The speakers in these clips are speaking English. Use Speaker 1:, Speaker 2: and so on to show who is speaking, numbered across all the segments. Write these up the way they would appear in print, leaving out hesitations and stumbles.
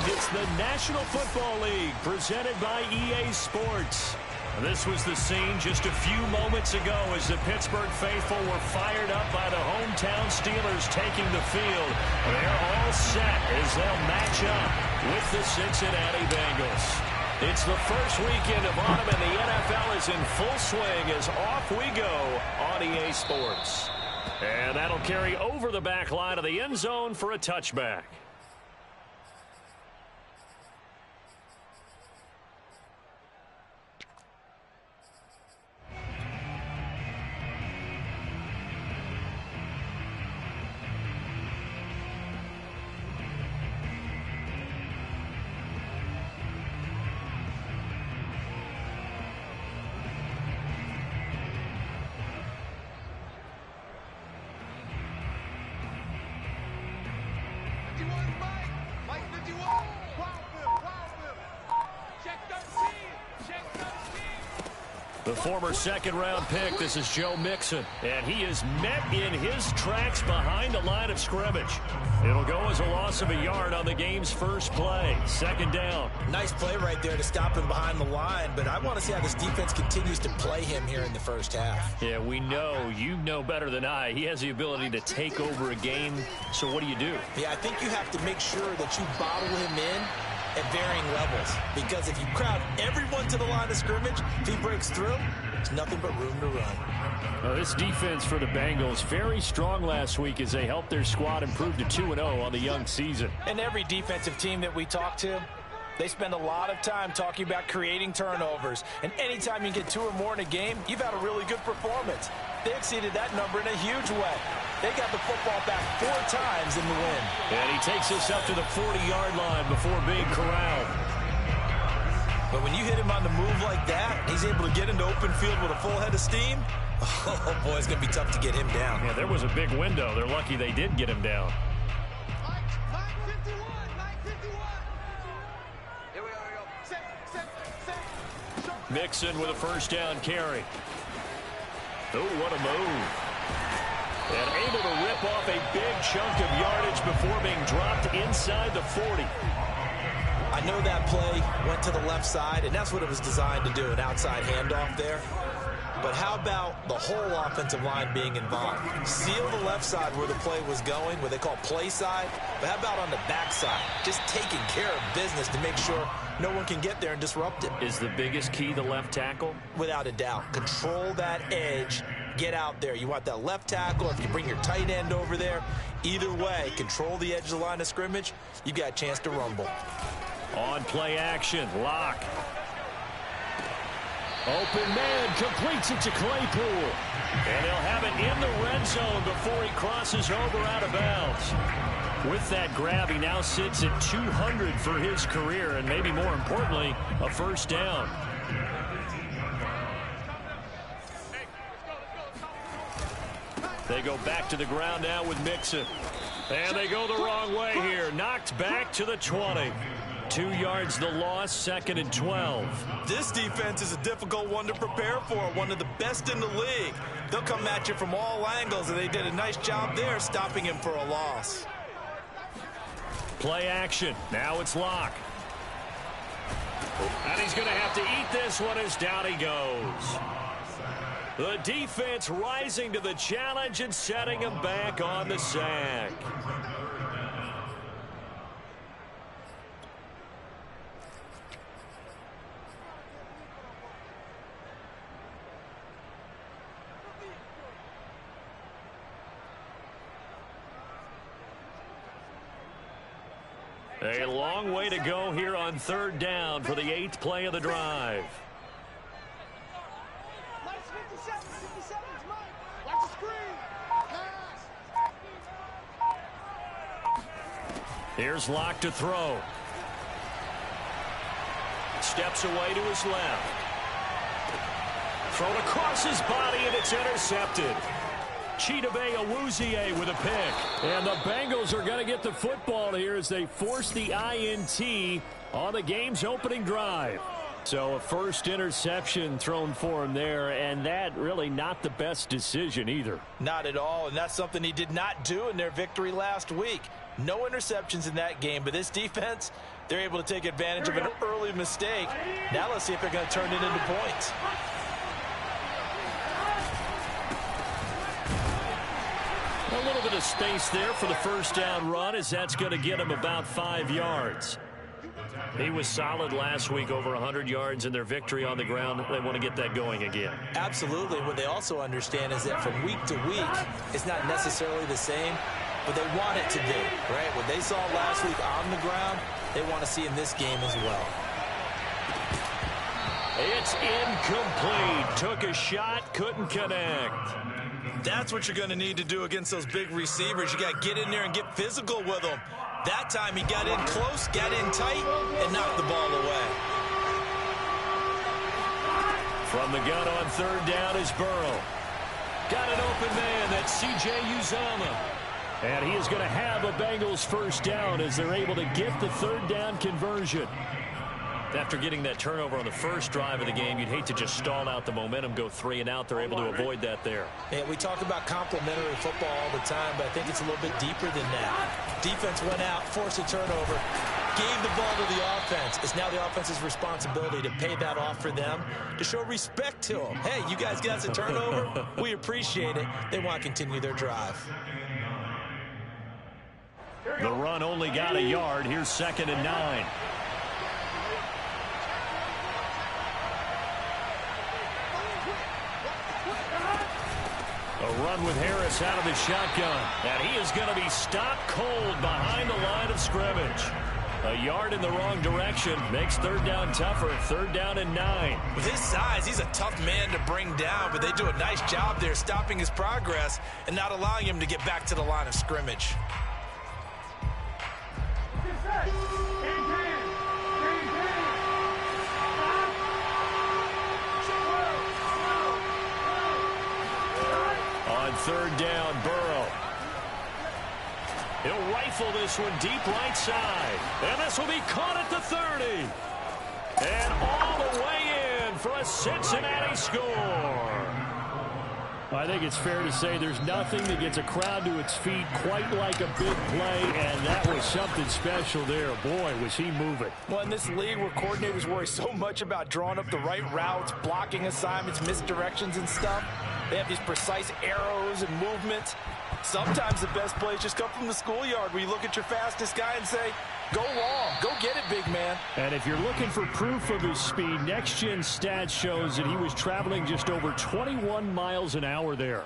Speaker 1: It's the National Football League presented by EA Sports. This was the scene just a few moments ago as the Pittsburgh faithful were fired up by the hometown Steelers taking the field. They're all set as they'll match up with the Cincinnati Bengals. It's the first weekend of autumn and the NFL is in full swing as off we go on EA Sports. And that'll carry over the back line of the end zone for a touchback. The former second-round pick, this is Joe Mixon, and he is met in his tracks behind the line of scrimmage. It'll go as a loss of a yard on the game's first play. Second down.
Speaker 2: Nice play right there to stop him behind the line, but I want to see how this defense continues to play him here in the first half.
Speaker 1: Yeah, we know, you know better than I, he has the ability to take over a game, so what do you do?
Speaker 2: Yeah, I think you have to make sure that you bottle him in at varying levels, because if you crowd everyone to the line of scrimmage, if he breaks through, there's nothing but room to run.
Speaker 1: This defense for the Bengals very strong last week as they helped their squad improve to 2-0 on the young season.
Speaker 3: And every defensive team that we talk to, they spend a lot of time talking about creating turnovers. And anytime you get 2 or more in a game, you've had a really good performance. They exceeded that number in a huge way. They got the football back 4 times in the win.
Speaker 1: And he takes us up to the 40-yard line before being corralled.
Speaker 2: But when you hit him on the move like that, he's able to get into open field with a full head of steam. Oh, boy, it's going to be tough to get him down.
Speaker 1: Yeah, there was a big window. They're lucky they did get him down. Mixon with a first down carry. Oh, what a move. And able to rip off a big chunk of yardage before being dropped inside the 40.
Speaker 2: I know that play went to the left side, and that's what it was designed to do, an outside handoff there. But how about the whole offensive line being involved? Seal the left side where the play was going, what they call play side. But how about on the back side? Just taking care of business to make sure no one can get there and disrupt it.
Speaker 1: Is the biggest key the left tackle?
Speaker 2: Without a doubt. Control that edge. Get out there. You want that left tackle. If you bring your tight end over there, either way, control the edge of the line of scrimmage. You got a chance to rumble.
Speaker 1: On play action, Lock. Open man, completes it to Claypool. And he'll have it in the red zone before he crosses over out of bounds. With that grab, he now sits at 200 for his career, and maybe more importantly, a first down. They go back to the ground now with Mixon. And they go the wrong way here. Knocked back to the 20. 2 yards the loss, 2nd and 12.
Speaker 2: This defense is a difficult one to prepare for, one of the best in the league. They'll come at you from all angles, and they did a nice job there stopping him for a loss.
Speaker 1: Play action. Now it's Lock. And he's going to have to eat this one as down he goes. The defense rising to the challenge and setting him back on the sack. A long way to go here on 3rd down for the 8th play of the drive. Here's Lock to throw. Steps away to his left. Thrown across his body, and it's intercepted. Chidobe Awuzie with a pick. And the Bengals are going to get the football here as they force the INT on the game's opening drive. So a first interception thrown for him there, and that really not the best decision either.
Speaker 3: Not at all, and that's something he did not do in their victory last week. No interceptions in that game, but this defense, they're able to take advantage of an early mistake. Now let's see if they're going to turn it into points.
Speaker 1: A little bit of space there for the first down run, as that's going to get him about 5 yards. He was solid last week, over 100 yards in their victory on the ground. They want to get that going again.
Speaker 3: Absolutely. What they also understand is that from week to week, it's not necessarily the same, but they want it to be, right? What they saw last week on the ground, they want to see in this game as well.
Speaker 1: It's incomplete. Took a shot, couldn't connect.
Speaker 2: That's what you're going to need to do against those big receivers. You got to get in there and get physical with them. That time he got in close, got in tight, and knocked the ball away.
Speaker 1: From the gun on third down is Burrow. Got an open man. That's C.J. Uzomah. And he is going to have a Bengals first down as they're able to get the third down conversion. After getting that turnover on the first drive of the game, you'd hate to just stall out the momentum, go 3 and out. They're able to avoid that there.
Speaker 3: And we talk about complementary football all the time, but I think it's a little bit deeper than that. Defense went out, forced a turnover, gave the ball to the offense. It's now the offense's responsibility to pay that off for them, to show respect to them. Hey, you guys got a turnover? We appreciate it. They want to continue their drive.
Speaker 1: The run only got a yard. Here's 2nd and 9. A run with Harris out of the shotgun. And he is going to be stopped cold behind the line of scrimmage. A yard in the wrong direction makes third down tougher. 3rd down and 9.
Speaker 2: With his size, he's a tough man to bring down, but they do a nice job there stopping his progress and not allowing him to get back to the line of scrimmage.
Speaker 1: On 3rd down, Burrow. He'll rifle this one deep right side. And this will be caught at the 30. And all the way in for a Cincinnati score. I think it's fair to say there's nothing that gets a crowd to its feet quite like a big play, and that was something special there. Boy, was he moving.
Speaker 3: Well, in this league where coordinators worry so much about drawing up the right routes, blocking assignments, misdirections and stuff, they have these precise arrows and movements. Sometimes the best plays just come from the schoolyard where you look at your fastest guy and say, go long, go get it, big man.
Speaker 1: And if you're looking for proof of his speed, Next Gen Stats shows that he was traveling just over 21 miles an hour there.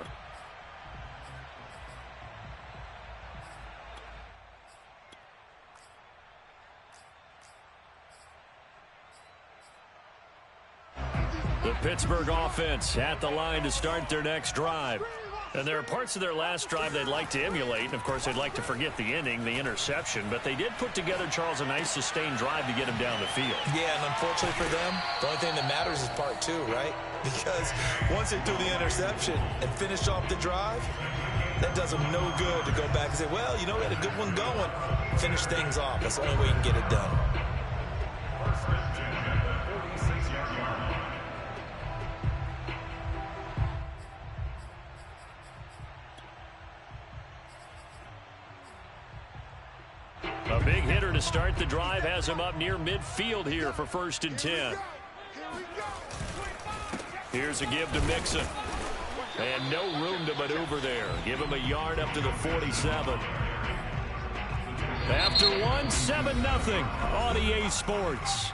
Speaker 1: The Pittsburgh offense at the line to start their next drive. And there are parts of their last drive they'd like to emulate. And, of course, they'd like to forget the ending, the interception. But they did put together, Charles, a nice sustained drive to get him down the field.
Speaker 2: Yeah, and unfortunately for them, the only thing that matters is part 2, right? Because once they threw the interception and finished off the drive, that does them no good to go back and say, well, you know, we had a good one going. Finish things off. That's the only way you can get it done.
Speaker 1: A big hitter to start the drive has him up near midfield here for 1st and 10. Here's a give to Mixon. And no room to maneuver there. Give him a yard up to the 47. After one, 7-0 on EA Sports.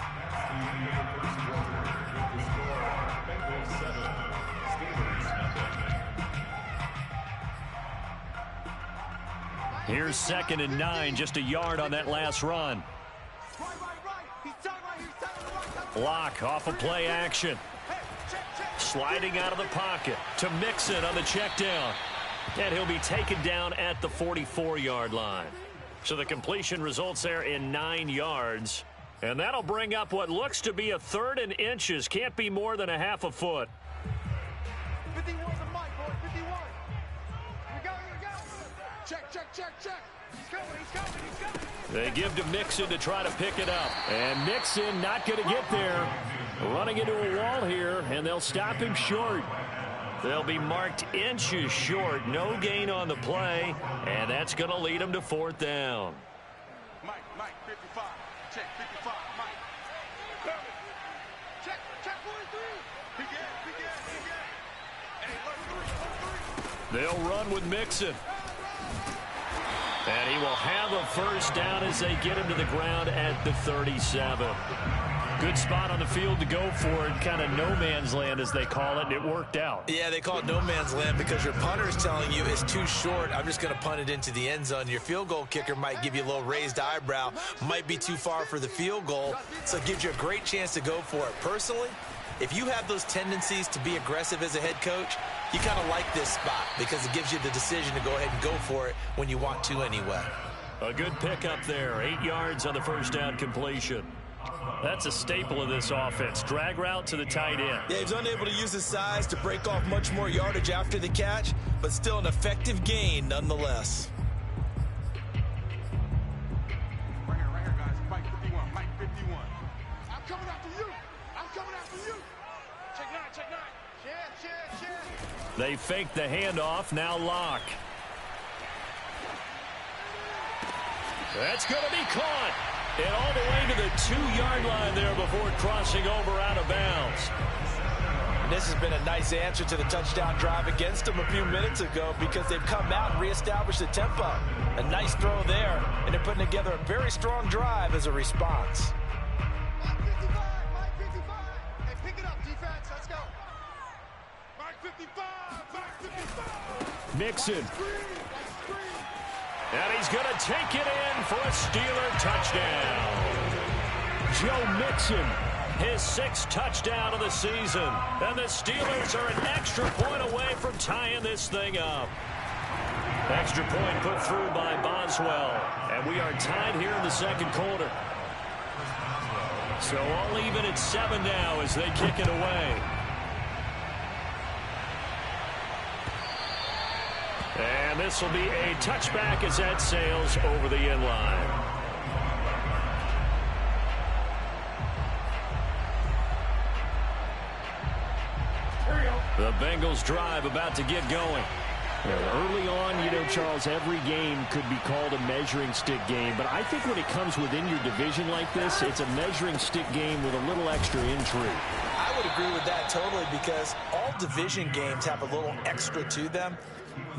Speaker 1: Here's 2nd and 9, just a yard on that last run. Lock off of play action. Sliding out of the pocket to Mixon on the check down. And he'll be taken down at the 44-yard line. So the completion results there in 9 yards. And that'll bring up what looks to be a 3rd and inches. Can't be more than a half a foot.
Speaker 4: 51 the mic, boy. 51. Here we go. Check. He's coming.
Speaker 1: They give to Mixon to try to pick it up. And Mixon not going to get there. Running into a wall here, and they'll stop him short. They'll be marked inches short. No gain on the play, and that's going to lead them to 4th down.
Speaker 4: Mike, 55. Check, 55, Mike. Check, 43. Begin. Hey, let's 3.
Speaker 1: They'll run with Mixon. And he will have a 1st down as they get him to the ground at the 37. Good spot on the field to go for it. Kind of no man's land, as they call it, and it worked out.
Speaker 2: Yeah, they call it no man's land because your punter is telling you it's too short. I'm just going to punt it into the end zone. Your field goal kicker might give you a little raised eyebrow, might be too far for the field goal, so it gives you a great chance to go for it. Personally, if you have those tendencies to be aggressive as a head coach, you kind of like this spot because it gives you the decision to go ahead and go for it when you want to anyway.
Speaker 1: A good pickup there. 8 yards on the 1st down completion. That's a staple of this offense. Drag route to the tight end.
Speaker 2: Yeah, he's unable to use his size to break off much more yardage after the catch, but still an effective gain nonetheless.
Speaker 4: Right here, guys. Mike 51. I'm coming after you. Check 9. Check.
Speaker 1: They fake the handoff. Now Locke. That's going to be caught. And all the way to the 2-yard line there before crossing over out of bounds.
Speaker 3: And this has been a nice answer to the touchdown drive against them a few minutes ago because they've come out and reestablished the tempo. A nice throw there, and they're putting together a very strong drive as a response.
Speaker 4: Mike 55. Hey, pick it up, defense. Let's go. Mike 55.
Speaker 1: Mixon. And he's going to take it in for a Steeler touchdown. Joe Mixon, his 6th touchdown of the season. And the Steelers are an extra point away from tying this thing up. Extra point put through by Boswell. And we are tied here in the 2nd quarter. So all even at 7 now as they kick it away. And this will be a touchback as that sails over the end line. The Bengals drive about to get going. Early on, you know, Charles, every game could be called a measuring stick game. But I think when it comes within your division like this, it's a measuring stick game with a little extra intrigue.
Speaker 2: I would agree with that totally because all division games have a little extra to them.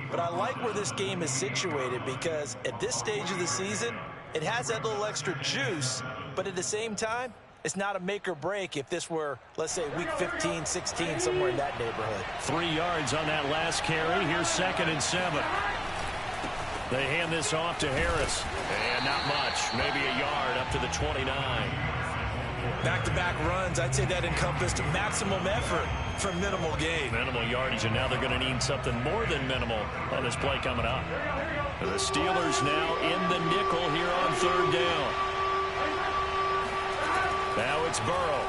Speaker 2: But I like where this game is situated because at this stage of the season, it has that little extra juice, but at the same time, it's not a make or break if this were, let's say, week 15, 16, somewhere in that neighborhood.
Speaker 1: 3 yards on that last carry. Here's 2nd and 7. They hand this off to Harris. And not much, maybe a yard up to the 29.
Speaker 2: Back-to-back runs, I'd say that encompassed maximum effort for minimal gain.
Speaker 1: Minimal yardage, and now they're going to need something more than minimal on this play coming up. The Steelers now in the nickel here on 3rd down. Now it's Burrow.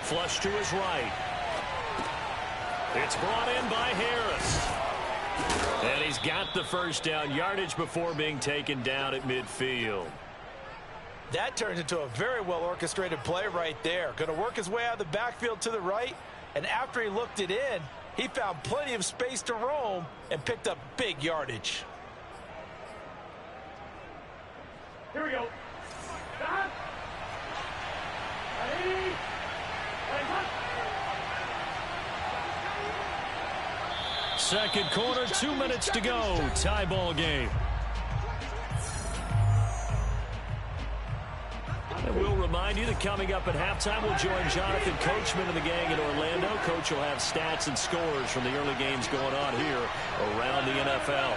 Speaker 1: Flush to his right. It's brought in by Harris. And he's got the 1st down yardage before being taken down at midfield.
Speaker 3: That turns into a very well-orchestrated play right there. Going to work his way out of the backfield to the right, and after he looked it in, he found plenty of space to roam and picked up big yardage.
Speaker 4: Here we go.
Speaker 1: Second quarter, 2 minutes to go. Tie ball game. And we'll remind you that coming up at halftime, we'll join Jonathan Coachman and the gang in Orlando. Coach will have stats and scores from the early games going on here around the NFL.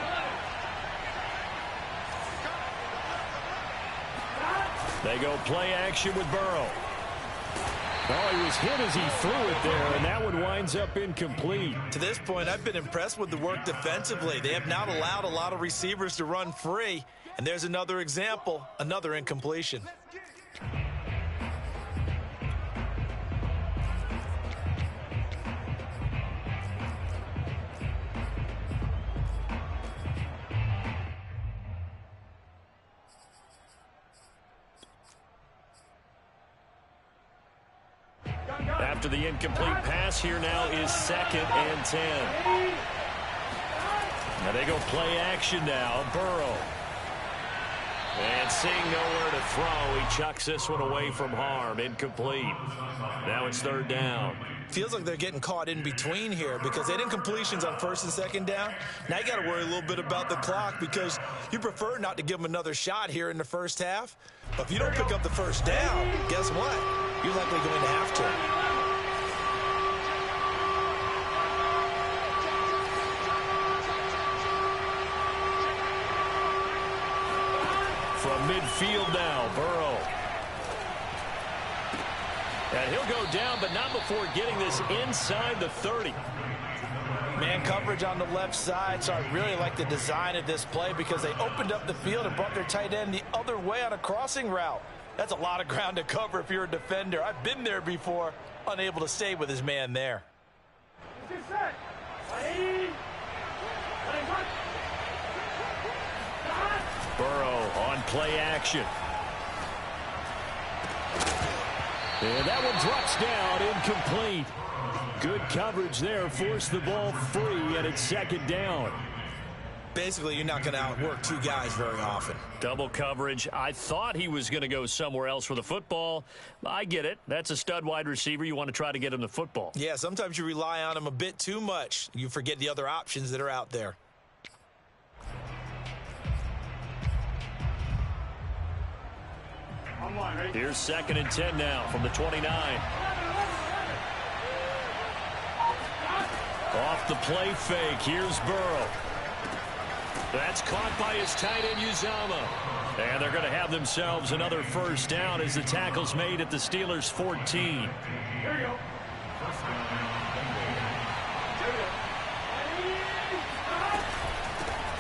Speaker 1: They go play action with Burrow. Oh, he was hit as he threw it there, and that one winds up incomplete.
Speaker 2: To this point, I've been impressed with the work defensively. They have not allowed a lot of receivers to run free. And there's another example, another incompletion.
Speaker 1: After the incomplete pass, here now is 2nd and 10. Now they go play action now. Burrow. And seeing nowhere to throw, he chucks this one away from harm. Incomplete. Now it's 3rd down.
Speaker 2: Feels like they're getting caught in between here because they didn't completions on 1st and 2nd down. Now you got to worry a little bit about the clock because you prefer not to give them another shot here in the first half. But if you don't pick up the 1st down, guess what? You're likely going to have to.
Speaker 1: From midfield now, Burrow. And he'll go down, but not before getting this inside the 30.
Speaker 3: Man coverage on the left side, so I really like the design of this play because they opened up the field and brought their tight end the other way on a crossing route. That's a lot of ground to cover if you're a defender. I've been there before, unable to stay with his man there.
Speaker 1: Burrow on play action. And that one drops down, incomplete. Good coverage there, forced the ball free, and it's 2nd down.
Speaker 2: Basically, you're not going to outwork two guys very often.
Speaker 1: Double coverage. I thought he was going to go somewhere else for the football. I get it. That's a stud wide receiver. You want to try to get him the football.
Speaker 2: Yeah, sometimes you rely on him a bit too much. You forget the other options that are out there.
Speaker 1: Here's 2nd and 10 now from the 29. Off the play fake. Here's Burrow. That's caught by his tight end, Uzama. And they're going to have themselves another 1st down as the tackle's made at the Steelers' 14.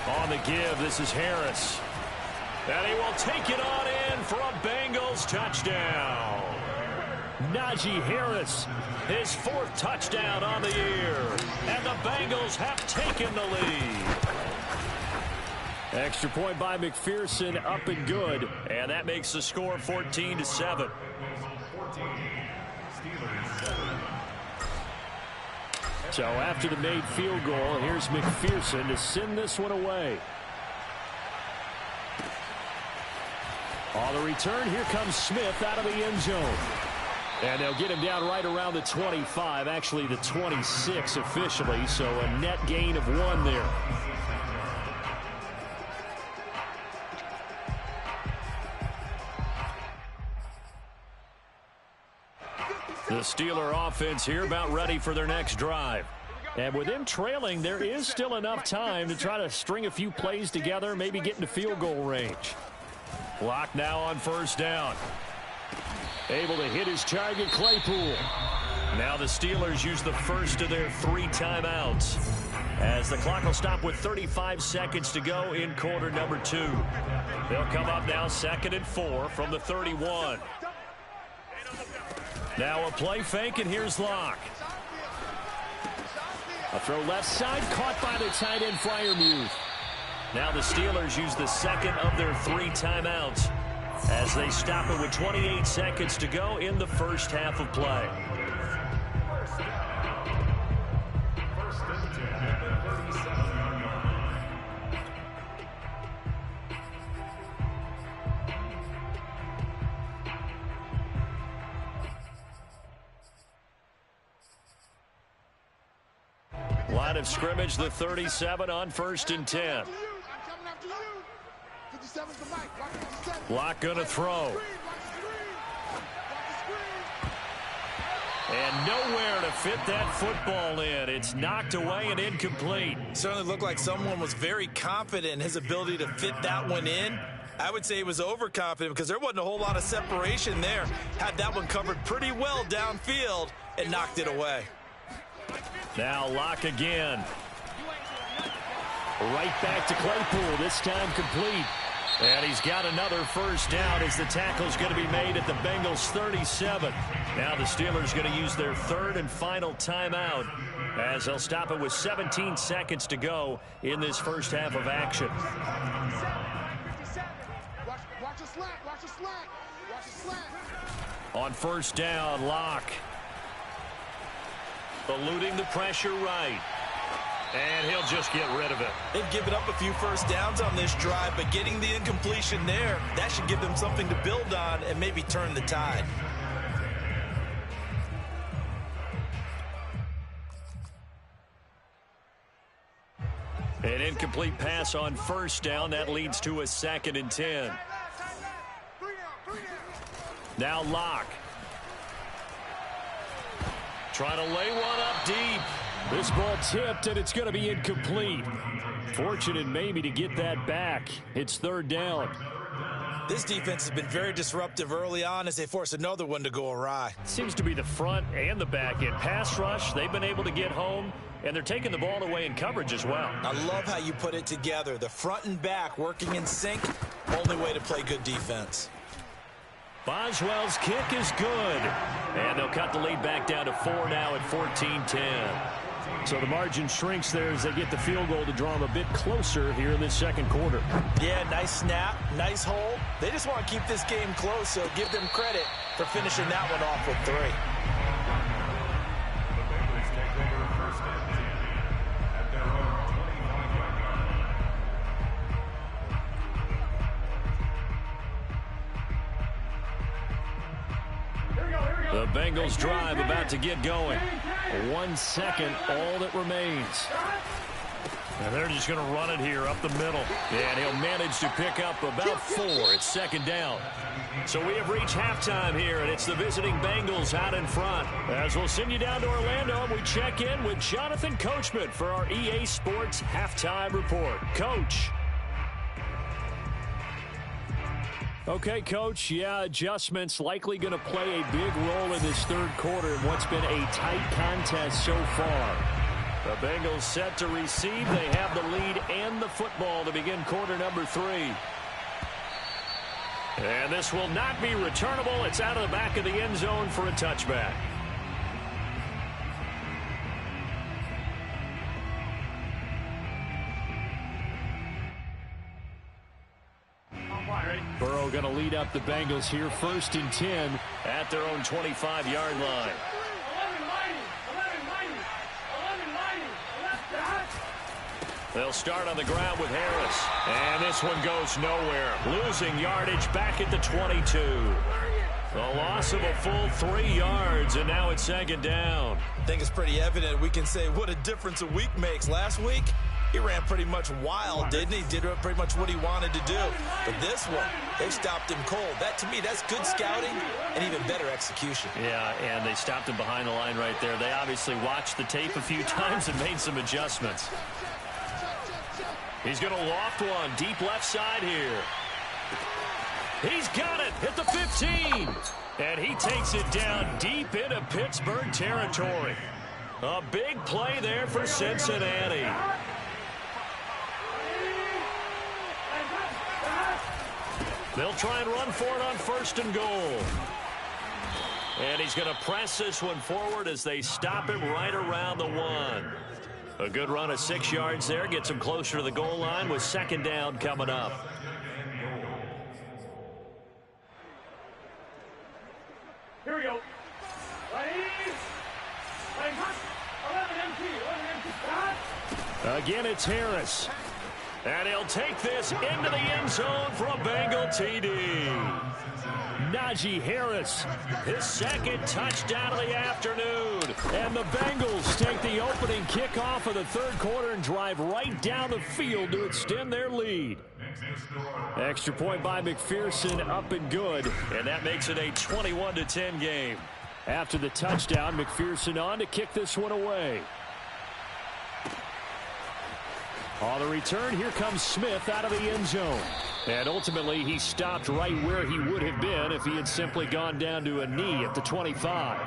Speaker 1: On the give, this is Harris. And he will take it on in for a Bengals touchdown. Najee Harris, his 4th touchdown on the year. And the Bengals have taken the lead. Extra point by McPherson, up and good. And that makes the score 14-7. So after the made field goal, here's McPherson to send this one away. On the return, here comes Smith out of the end zone. And they'll get him down right around the 25, actually the 26 officially, so a net gain of 1 there. The Steeler offense here about ready for their next drive. And with them trailing, there is still enough time to try to string a few plays together, maybe get into field goal range. Block now on 1st down. Able to hit his target, Claypool. Now the Steelers use the 1st of their 3 timeouts as the clock will stop with 35 seconds to go in quarter number 2. They'll come up now 2nd and 4 from the 31. Now a play fake, and here's Locke. A throw left side, caught by the tight end, Freiermuth. Now the Steelers use the 2nd of their 3 timeouts as they stop it with 28 seconds to go in the 1st half of play. Line of scrimmage, the 37 on 1st and 10. Block going to throw. And nowhere to fit that football in. It's knocked away and incomplete.
Speaker 2: Certainly looked like someone was very confident in his ability to fit that one in. I would say he was overconfident because there wasn't a whole lot of separation there. Had that one covered pretty well downfield and knocked it away.
Speaker 1: Now Locke again. Right back to Claypool, this time complete. And he's got another 1st down as the tackle's going to be made at the Bengals' 37. Now the Steelers going to use their 3rd and final timeout as they'll stop it with 17 seconds to go in this 1st half of action.
Speaker 4: Watch the slack, watch the slack, watch the slack.
Speaker 1: On 1st down, Locke. eluding the pressure right. And he'll just get rid of it.
Speaker 2: They've given up a few first downs on this drive, but getting the incompletion there, that should give them something to build on and maybe turn the tide.
Speaker 1: An incomplete pass on first down. That leads to a 2nd and 10. Now Locke. Trying to lay one up deep. This ball tipped, and it's going to be incomplete. Fortunate maybe to get that back. It's 3rd down.
Speaker 2: This defense has been very disruptive early on as they force another one to go awry.
Speaker 1: Seems to be the front and the back end. Pass rush, they've been able to get home, and they're taking the ball away in coverage as well.
Speaker 2: I love how you put it together. The front and back working in sync, only way to play good defense.
Speaker 1: Boswell's kick is good. And they'll cut the lead back down to 4 now at 14-10. So the margin shrinks there as they get the field goal to draw them a bit closer here in this 2nd quarter.
Speaker 2: Yeah, nice snap, nice hold. They just want to keep this game close, so give them credit for finishing that one off with 3.
Speaker 1: The Bengals drive about to get going. 1 second, all that remains. And they're just going to run it here up the middle. And he'll manage to pick up about 4. It's 2nd down. So we have reached halftime here, and it's the visiting Bengals out in front. As we'll send you down to Orlando, and we check in with Jonathan Coachman for our EA Sports Halftime Report. Coach. Okay, Coach, adjustments likely going to play a big role in this 3rd quarter in what's been a tight contest so far. The Bengals set to receive. They have the lead and the football to begin quarter number 3. And this will not be returnable. It's out of the back of the end zone for a touchback. Burrow going to lead up the Bengals here, 1st and 10 at their own 25-yard line. They'll start on the ground with Harris. And this one goes nowhere. Losing yardage back at the 22. The loss of a full 3 yards, and now it's 2nd down.
Speaker 2: I think it's pretty evident. We can say what a difference a week makes. Last week, he ran pretty much wild, didn't he? Did pretty much what he wanted to do. But this one, they stopped him cold. That, to me, that's good scouting and even better execution.
Speaker 1: Yeah, and they stopped him behind the line right there. They obviously watched the tape a few times and made some adjustments. He's going to loft one deep left side here. He's got it at the 15. And he takes it down deep into Pittsburgh territory. A big play there for Cincinnati. They'll try and run for it on 1st and goal. And he's going to press this one forward as they stop him right around the 1. A good run of 6 yards there. Gets him closer to the goal line with 2nd down coming up.
Speaker 5: Here we go.
Speaker 1: Again, it's Harris. And he'll take this into the end zone for a Bengal TD. Najee Harris, his 2nd touchdown of the afternoon. And the Bengals take the opening kickoff of the 3rd quarter and drive right down the field to extend their lead. Extra point by McPherson, up and good. And that makes it a 21-10 game. After the touchdown, McPherson on to kick this one away. On the return, here comes Smith out of the end zone. And ultimately, he stopped right where he would have been if he had simply gone down to a knee at the 25.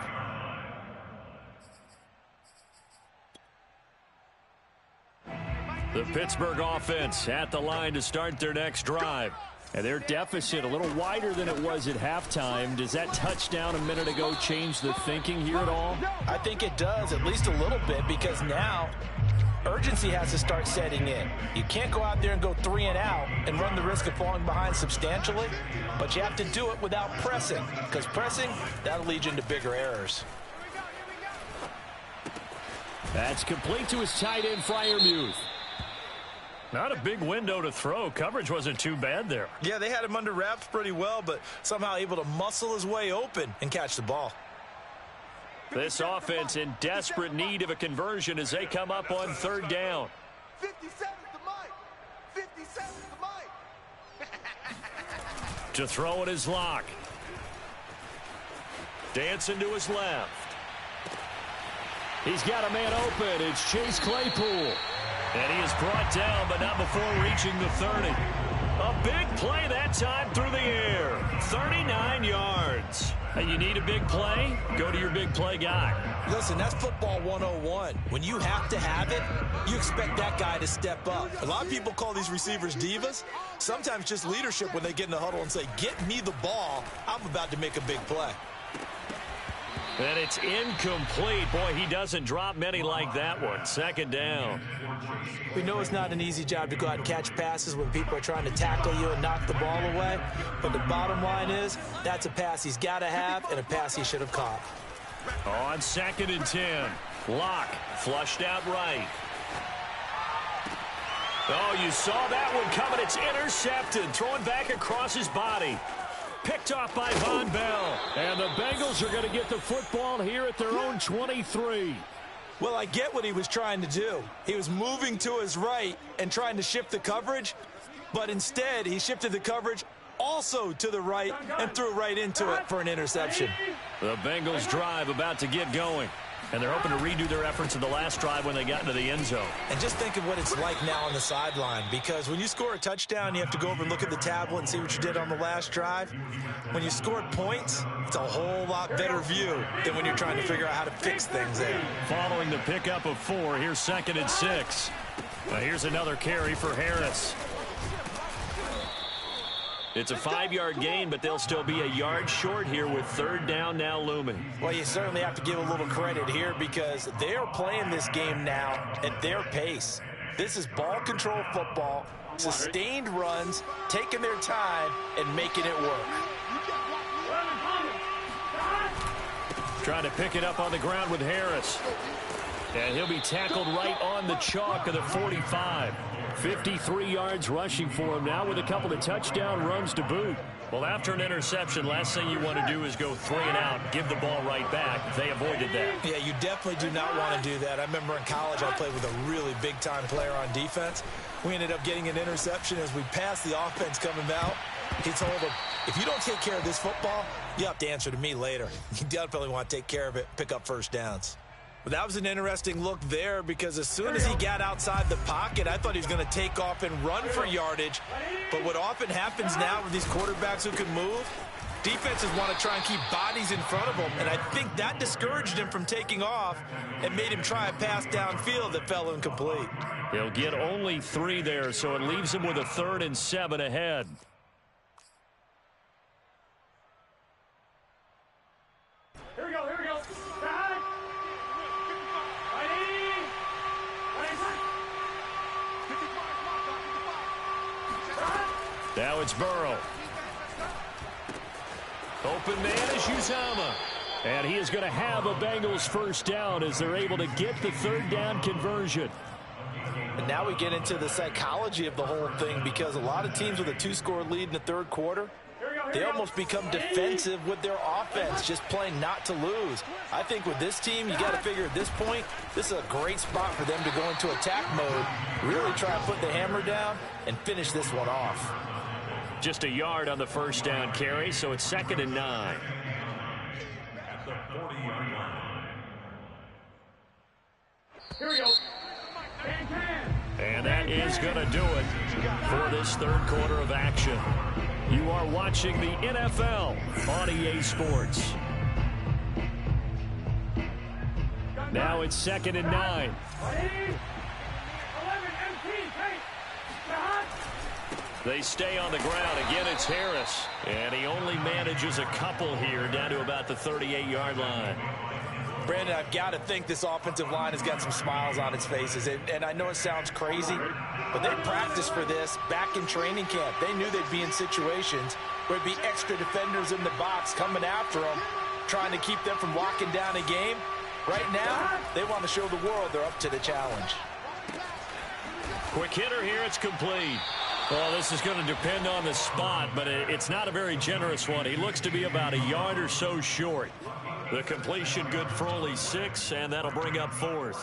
Speaker 1: The Pittsburgh offense at the line to start their next drive. And their deficit a little wider than it was at halftime. Does that touchdown a minute ago change the thinking here at all?
Speaker 3: I think it does, at least a little bit, because now urgency has to start setting in. You can't go out there and go 3 and out and run the risk of falling behind substantially, but you have to do it without pressing, because pressing, that'll lead you into bigger errors.
Speaker 1: That's complete to his tight end, Freiermuth. Not a big window to throw. Coverage wasn't too bad there.
Speaker 3: Yeah, they had him under wraps pretty well, but somehow able to muscle his way open and catch the ball.
Speaker 1: This offense in desperate need of a conversion as they come up on third down.
Speaker 4: 57 to Mike. 57 to Mike.
Speaker 1: To throw it is Locke. Dancing to his left. He's got a man open. It's Chase Claypool. And he is brought down, but not before reaching the 30. A big play that time through the air. 39 yards. And you need a big play? Go to your big play guy.
Speaker 3: Listen, that's football 101. When you have to have it, you expect that guy to step up. A lot of people call these receivers divas. Sometimes just leadership when they get in the huddle and say, get me the ball. I'm about to make a big play.
Speaker 1: And it's incomplete. Boy, he doesn't drop many like that one. Second down.
Speaker 3: We know it's not an easy job to go out and catch passes when people are trying to tackle you and knock the ball away. But the bottom line is, that's a pass he's got to have and a pass he should have caught.
Speaker 1: On 2nd and 10. Locke flushed out right. Oh, you saw that one coming. It's intercepted. Throwing back across his body. Picked off by Von Bell. And the Bengals are going to get the football here at their own 23.
Speaker 3: Well, I get what he was trying to do. He was moving to his right and trying to shift the coverage, but instead he shifted the coverage also to the right and threw right into it for an interception.
Speaker 1: The Bengals drive about to get going. And they're hoping to redo their efforts in the last drive when they got into the end zone.
Speaker 3: And just think of what it's like now on the sideline, because when you score a touchdown, you have to go over and look at the tablet and see what you did on the last drive. When you scored points, it's a whole lot better view than when you're trying to figure out how to fix things there.
Speaker 1: Following the pickup of 4, here's 2nd and 6. Now here's another carry for Harris. It's a 5-yard gain, but they'll still be a yard short here with third down now looming.
Speaker 3: Well, you certainly have to give a little credit here because they're playing this game now at their pace. This is ball control football, sustained runs, taking their time, and making it work.
Speaker 1: Trying to pick it up on the ground with Harris. And he'll be tackled right on the chalk of the 45. 53 yards rushing for him now with a couple of touchdown runs to boot. Well, after an interception, last thing you want to do is go 3 and out, give the ball right back. They avoided that.
Speaker 3: Yeah, you definitely do not want to do that. I remember in college I played with a really big-time player on defense. We ended up getting an interception as we passed the offense coming out. He told him, if you don't take care of this football, you have to answer to me later. You definitely want to take care of it, pick up first downs. But that was an interesting look there because as soon as he got outside the pocket, I thought he was going to take off and run for yardage. But what often happens now with these quarterbacks who can move, defenses want to try and keep bodies in front of them. And I think that discouraged him from taking off and made him try a pass downfield that fell incomplete.
Speaker 1: He'll get only 3 there, so it leaves him with a 3rd and 7 ahead.
Speaker 5: Here we go.
Speaker 1: Now it's Burrow. Open man is Uzama. And he is going to have a Bengals first down as they're able to get the third down conversion.
Speaker 3: And now we get into the psychology of the whole thing because a lot of teams with a 2-score lead in the third quarter, they almost become defensive with their offense, just playing not to lose. I think with this team, you got to figure at this point, this is a great spot for them to go into attack mode, really try and put the hammer down and finish this one off.
Speaker 1: Just a yard on the first down carry, so it's 2nd and 9.
Speaker 5: Here we go.
Speaker 1: And that is going to do it for this third quarter of action. You are watching the NFL on EA Sports. Now it's 2nd and 9. They stay on the ground. Again, it's Harris. And he only manages a couple here down to about the 38-yard line.
Speaker 3: Brandon, I've got to think this offensive line has got some smiles on its faces. And I know it sounds crazy, but they practiced for this back in training camp. They knew they'd be in situations where there'd be extra defenders in the box coming after them, trying to keep them from locking down a game. Right now, they want to show the world they're up to the challenge.
Speaker 1: Quick hitter here, it's complete. Well, this is going to depend on the spot, but it's not a very generous one. He looks to be about a yard or so short. The completion good for only 6, and that'll bring up 4th.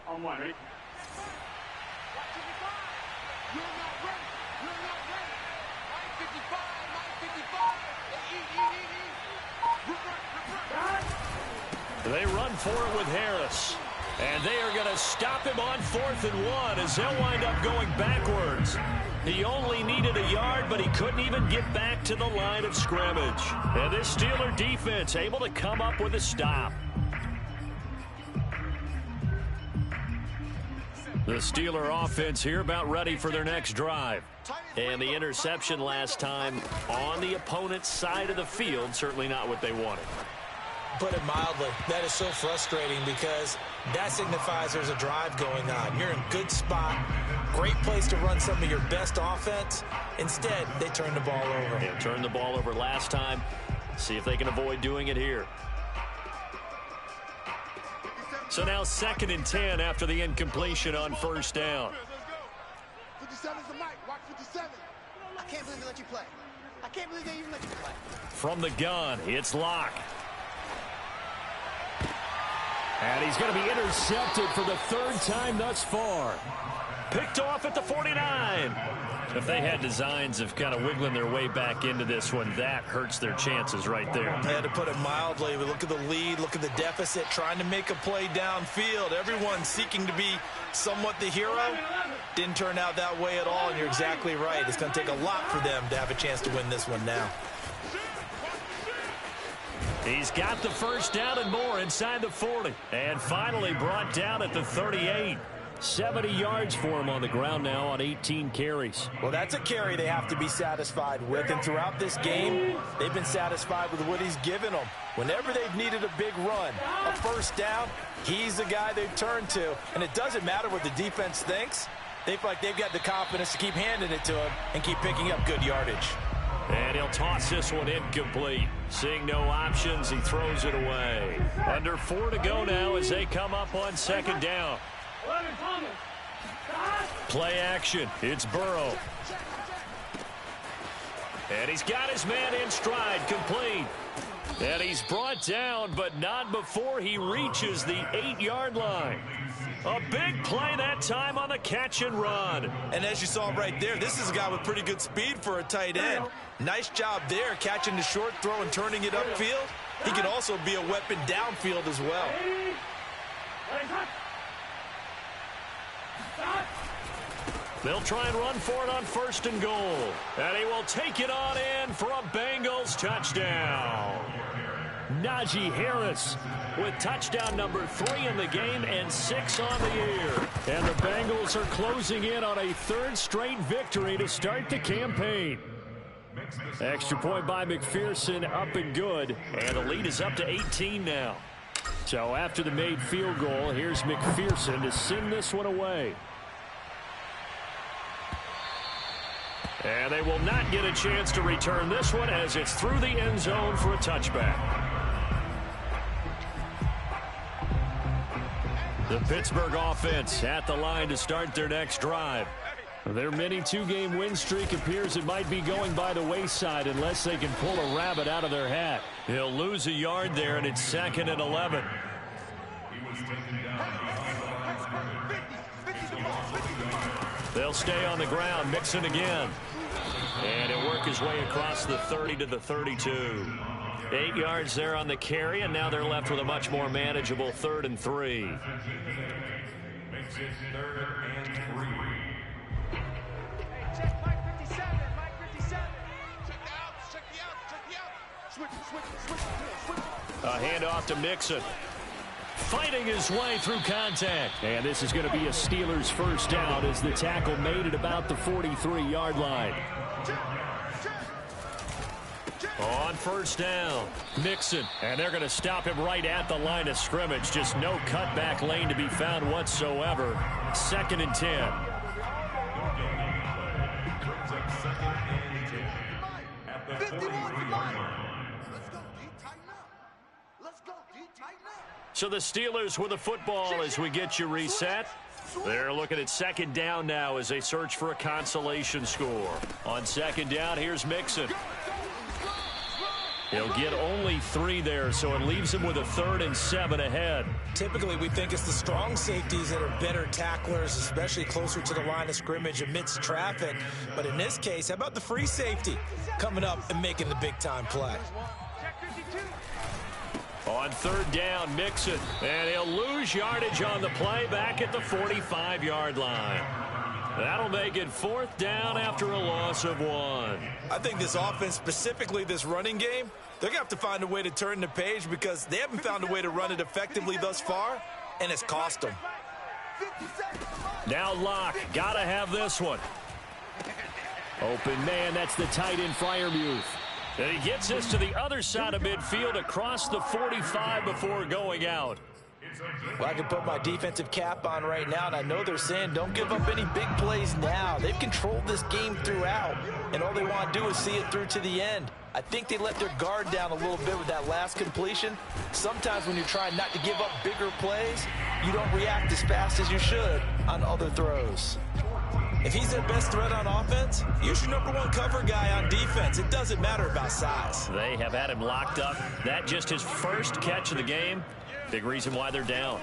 Speaker 5: On one, ready?
Speaker 1: They run for it with Harris. And they are going to stop him on 4th and 1 as they'll wind up going backwards. He only needed a yard, but he couldn't even get back to the line of scrimmage. And this Steeler defense able to come up with a stop. The Steeler offense here about ready for their next drive. And the interception last time on the opponent's side of the field, certainly not what they wanted.
Speaker 2: Put it mildly, that is so frustrating because that signifies there's a drive going on. You're in a good spot, great place to run some of your best offense. Instead, they turn the ball over.
Speaker 1: They turned the ball over last time. See if they can avoid doing it here. So now 2nd and 10 after the incompletion on 1st down.
Speaker 4: 57's the mic. Watch 57. I can't believe they let you play. I can't believe they even let you play.
Speaker 1: From the gun, it's Locke. And he's going to be intercepted for the 3rd time thus far. Picked off at the 49. If they had designs of kind of wiggling their way back into this one, that hurts their chances right there.
Speaker 2: Yeah, to put it mildly, we look at the lead, look at the deficit, trying to make a play downfield. Everyone seeking to be somewhat the hero. Didn't turn out that way at all, and you're exactly right. It's going to take a lot for them to have a chance to win this one now.
Speaker 1: He's got the 1st down and more inside the 40. And finally brought down at the 38. 70 yards for him on the ground now on 18 carries.
Speaker 3: Well, that's a carry they have to be satisfied with. And throughout this game, they've been satisfied with what he's given them. Whenever they've needed a big run, a 1st down, he's the guy they've turned to. And it doesn't matter what the defense thinks. They feel like they've got the confidence to keep handing it to him and keep picking up good yardage.
Speaker 1: And he'll toss this one incomplete. Seeing no options, he throws it away. Under 4 to go now as they come up on 2nd down. Play action. It's Burrow. And he's got his man in stride, complete. And he's brought down, but not before he reaches the 8-yard line. A big play that time on the catch and run.
Speaker 2: And as you saw right there, this is a guy with pretty good speed for a tight end. Nice job there, catching the short throw and turning it upfield. He can also be a weapon downfield as well.
Speaker 1: They'll try and run for it on 1st and goal. And he will take it on in for a Bengals touchdown. Najee Harris with touchdown number 3 in the game and 6 on the year. And the Bengals are closing in on a 3rd straight victory to start the campaign. Extra point by McPherson, up and good. And the lead is up to 18 now. So after the made field goal, here's McPherson to send this one away. And they will not get a chance to return this one as it's through the end zone for a touchback. The Pittsburgh offense at the line to start their next drive. Their mini 2-game win streak appears it might be going by the wayside unless they can pull a rabbit out of their hat. He'll lose a yard there, and it's 2nd and 11. They'll stay on the ground, Mixon again. And he'll work his way across the 30 to the 32. 8 yards there on the carry, and now they're left with a much more manageable 3rd and 3.
Speaker 5: Makes it 3rd and 3.
Speaker 4: Check Mike 57. Mike 57. Check the outs. Check the outs. Check the outs. Switch.
Speaker 1: A handoff to Mixon. Fighting his way through contact. And this is going to be a Steelers 1st down as the tackle made at about the 43-yard line.
Speaker 4: Check.
Speaker 1: On first down, Mixon, and they're going to stop him right at the line of scrimmage. Just no cutback lane to be found whatsoever. 2nd and 10. So the Steelers with the football as we get you reset. They're looking at 2nd down now as they search for a consolation score. On 2nd down, here's Mixon. He'll get only 3 there, so it leaves him with a 3rd and 7 ahead.
Speaker 3: Typically, we think it's the strong safeties that are better tacklers, especially closer to the line of scrimmage amidst traffic. But in this case, how about the free safety coming up and making the big-time play?
Speaker 1: On 3rd down, Mixon, and he'll lose yardage on the play back at the 45-yard line. That'll make it 4th down after a loss of 1.
Speaker 3: I think this offense, specifically this running game, they're going to have to find a way to turn the page because they haven't found a way to run it effectively thus far, and it's cost them.
Speaker 1: Now Locke, got to have this one. Open man, that's the tight end Freiermuth. And he gets this to the other side of midfield across the 45 before going out.
Speaker 3: Well, I can put my defensive cap on right now, and I know they're saying don't give up any big plays now. They've controlled this game throughout, and all they want to do is see it through to the end. I think they let their guard down a little bit with that last completion. Sometimes when you're trying not to give up bigger plays, you don't react as fast as you should on other throws. If he's their best threat on offense, use your #1 cover guy on defense. It doesn't matter about size.
Speaker 1: They have had him locked up. That just his first catch of the game. Big reason why they're down.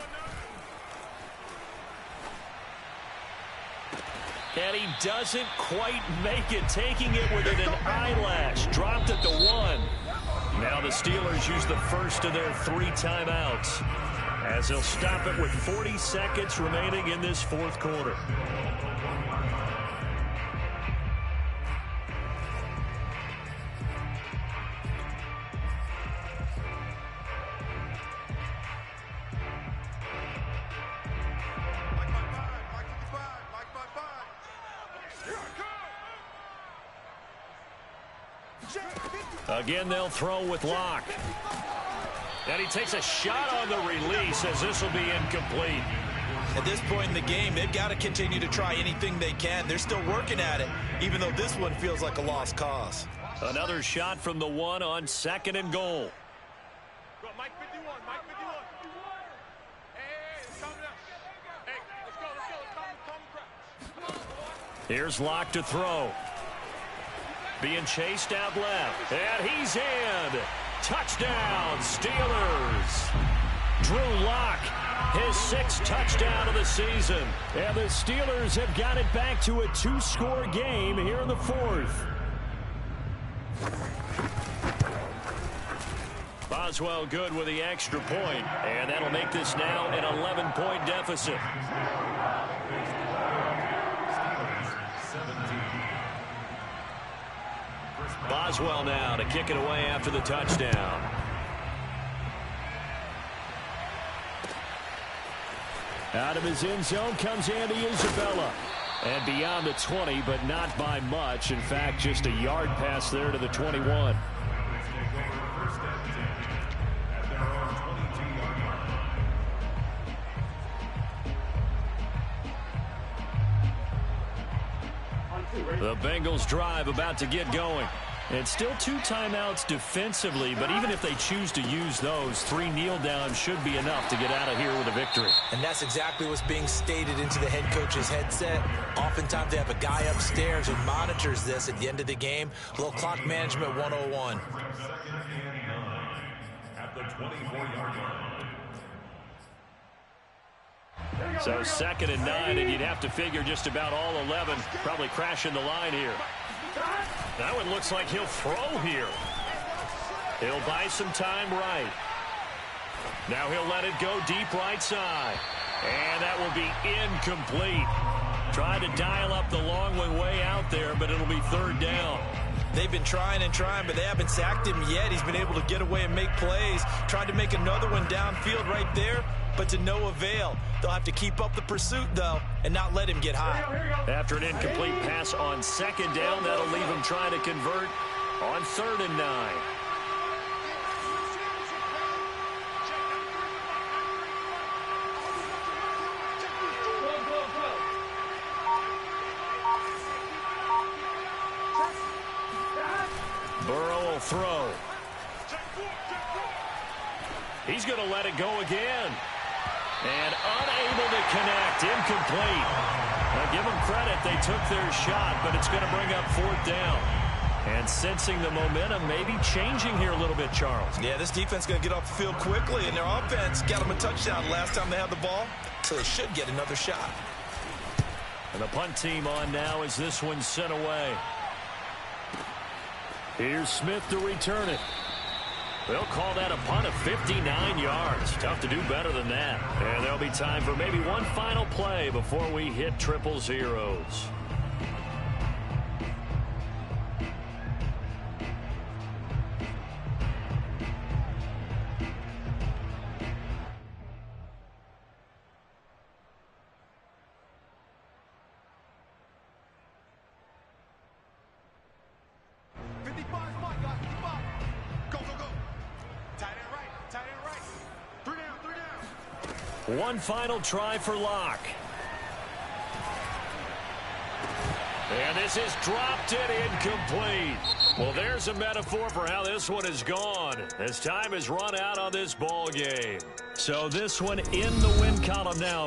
Speaker 1: And he doesn't quite make it, taking it within an eyelash. Dropped at the 1. Now the Steelers use the first of their 3 timeouts as they'll stop it with 40 seconds remaining in this 4th quarter. Again, they'll throw with Locke. And he takes a shot on the release as this will be incomplete.
Speaker 3: At this point in the game, they've got to continue to try anything they can. They're still working at it, even though this one feels like a lost cause.
Speaker 1: Another shot from the 1 on 2nd and goal.
Speaker 4: Go, Mike 51, Mike 51. Hey, it's coming up. Hey, let's go. Come.
Speaker 1: Here's Locke to throw. Being chased out left. And he's in. Touchdown, Steelers. Drew Locke, his 6th touchdown of the season. And the Steelers have got it back to a 2-score game here in the 4th. Boswell good with the extra point. And that'll make this now an 11-point deficit. Boswell now to kick it away after the touchdown. Out of his end zone comes Andy Isabella. And beyond the 20, but not by much. In fact, just a yard pass there to the 21. The Bengals drive about to get going. It's still 2 timeouts defensively, but even if they choose to use those, 3 kneel downs should be enough to get out of here with a victory.
Speaker 3: And that's exactly what's being stated into the head coach's headset. Oftentimes they have a guy upstairs who monitors this at the end of the game. A little clock management 101.
Speaker 5: At the 24-yard line.
Speaker 1: So 2nd and 9, and you'd have to figure just about all 11 probably crashing the line here. That one looks like he'll throw here. He'll buy some time right. Now he'll let it go deep right side. And that will be incomplete. Tried to dial up the long way out there, but it'll be 3rd down.
Speaker 3: They've been trying and trying, but they haven't sacked him yet. He's been able to get away and make plays. Tried to make another one downfield right there, but to no avail. They'll have to keep up the pursuit, though, and not let him get high.
Speaker 1: After an incomplete pass on 2nd down, that'll leave him trying to convert On 3rd and 9. Burrow will throw. He's going to let it go again. And unable to connect. Incomplete. Now give them credit. They took their shot, but it's going to bring up 4th down. And sensing the momentum maybe changing here a little bit, Charles.
Speaker 2: Yeah, this defense is going to get off the field quickly, and their offense got them a touchdown last time they had the ball, so they should get another shot.
Speaker 1: And the punt team on now as this one's sent away. Here's Smith to return it. They'll call that a punt of 59 yards. Tough to do better than that. And there'll be time for maybe one final play before we hit triple zeros. One final try for Locke. And this is dropped it incomplete. Well, there's a metaphor for how this one is gone. As time has run out on this ball game. So this one in the win column now